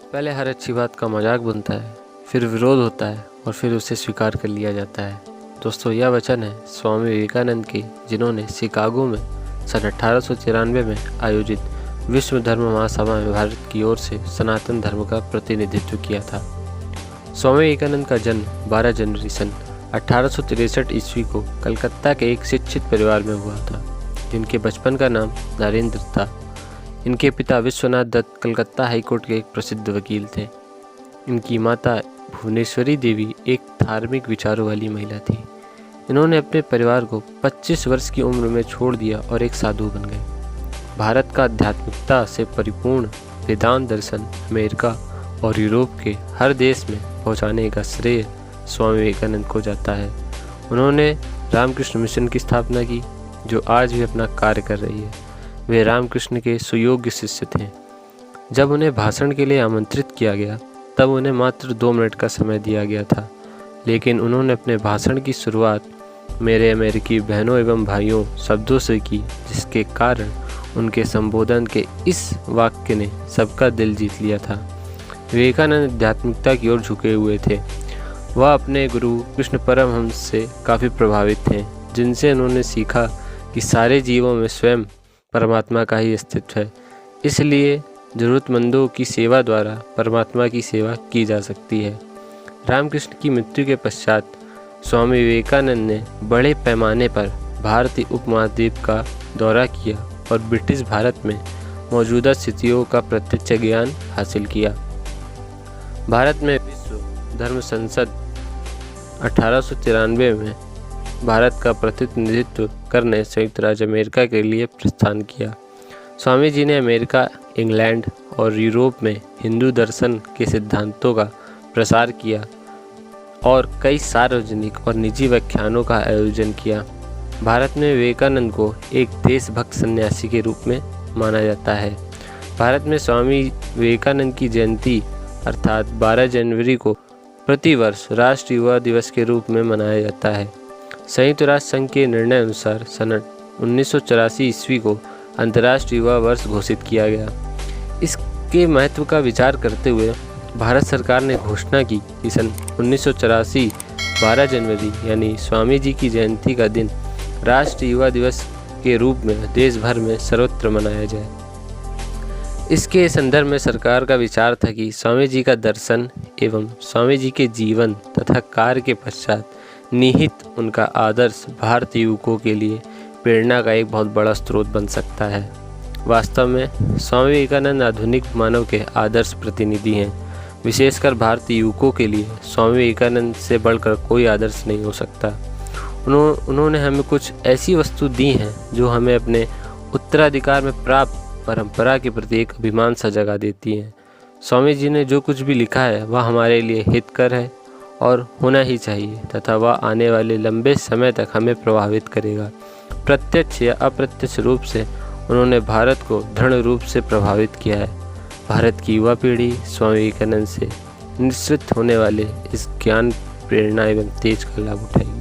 पहले हर अच्छी बात का मजाक बनता है, फिर विरोध होता है और फिर उसे स्वीकार कर लिया जाता है। दोस्तों, यह वचन है स्वामी विवेकानंद के, जिन्होंने शिकागो में सन 1893 में आयोजित विश्व धर्म महासभा में भारत की ओर से सनातन धर्म का प्रतिनिधित्व किया था। स्वामी विवेकानंद का जन्म 12 जनवरी सन 1863 ईस्वी को कलकत्ता के एक शिक्षित परिवार में हुआ था, जिनके बचपन का नाम नरेंद्र था। इनके पिता विश्वनाथ दत्त कलकत्ता हाईकोर्ट के एक प्रसिद्ध वकील थे। इनकी माता भुवनेश्वरी देवी एक धार्मिक विचारों वाली महिला थी। इन्होंने अपने परिवार को 25 वर्ष की उम्र में छोड़ दिया और एक साधु बन गए। भारत का आध्यात्मिकता से परिपूर्ण वेदांत दर्शन अमेरिका और यूरोप के हर देश में पहुंचाने का श्रेय स्वामी विवेकानंद को जाता है। उन्होंने रामकृष्ण मिशन की स्थापना की, जो आज भी अपना कार्य कर रही है। वे रामकृष्ण के सुयोग्य शिष्य थे। जब उन्हें भाषण के लिए आमंत्रित किया गया, तब उन्हें मात्र 2 मिनट का समय दिया गया था, लेकिन उन्होंने अपने भाषण की शुरुआत मेरे अमेरिकी बहनों एवं भाइयों शब्दों से की, जिसके कारण उनके संबोधन के इस वाक्य ने सबका दिल जीत लिया था। विवेकानंद आध्यात्मिकता की ओर झुके हुए थे। वह अपने गुरु कृष्ण परमहंस से काफ़ी प्रभावित थे, जिनसे उन्होंने सीखा कि सारे जीवों में स्वयं परमात्मा का ही अस्तित्व है, इसलिए ज़रूरतमंदों की सेवा द्वारा परमात्मा की सेवा की जा सकती है। रामकृष्ण की मृत्यु के पश्चात स्वामी विवेकानंद ने बड़े पैमाने पर भारतीय उपमहाद्वीप का दौरा किया और ब्रिटिश भारत में मौजूदा स्थितियों का प्रत्यक्ष ज्ञान हासिल किया। भारत में विश्व धर्म संसद 1893 में भारत का प्रतिनिधित्व करने संयुक्त राज्य अमेरिका के लिए प्रस्थान किया। स्वामी जी ने अमेरिका, इंग्लैंड और यूरोप में हिंदू दर्शन के सिद्धांतों का प्रसार किया और कई सार्वजनिक और निजी व्याख्यानों का आयोजन किया। भारत में विवेकानंद को एक देशभक्त सन्यासी के रूप में माना जाता है। भारत में स्वामी विवेकानंद की जयंती अर्थात 12 जनवरी को प्रतिवर्ष राष्ट्रीय युवा दिवस के रूप में मनाया जाता है। संयुक्त राष्ट्र संघ के निर्णय अनुसार सन 1984 ईस्वी को अंतर्राष्ट्रीय युवा वर्ष घोषित किया गया। इसके महत्व का विचार करते हुए भारत सरकार ने घोषणा की कि सन 1984 12 जनवरी यानी स्वामी जी की जयंती का दिन राष्ट्रीय युवा दिवस के रूप में देश भर में सर्वत्र मनाया जाए। इसके संदर्भ में सरकार का विचार था कि स्वामी जी का दर्शन एवं स्वामी जी के जीवन तथा कार्य के पश्चात निहित उनका आदर्श भारतीय युवकों के लिए प्रेरणा का एक बहुत बड़ा स्रोत बन सकता है। वास्तव में स्वामी विवेकानंद आधुनिक मानव के आदर्श प्रतिनिधि हैं। विशेषकर भारतीय युवकों के लिए स्वामी विवेकानंद से बढ़कर कोई आदर्श नहीं हो सकता। उन्होंने हमें कुछ ऐसी वस्तु दी हैं जो हमें अपने उत्तराधिकार में प्राप्त परंपरा के प्रति एक अभिमान सा जगा देती हैं। स्वामी जी ने जो कुछ भी लिखा है वह हमारे लिए हितकर है और होना ही चाहिए, तथा वह आने वाले लंबे समय तक हमें प्रभावित करेगा। प्रत्यक्ष या अप्रत्यक्ष रूप से उन्होंने भारत को दृढ़ रूप से प्रभावित किया है। भारत की युवा पीढ़ी स्वामी विवेकानंद से निश्चित होने वाले इस ज्ञान, प्रेरणा एवं तेज का लाभ उठाएगी।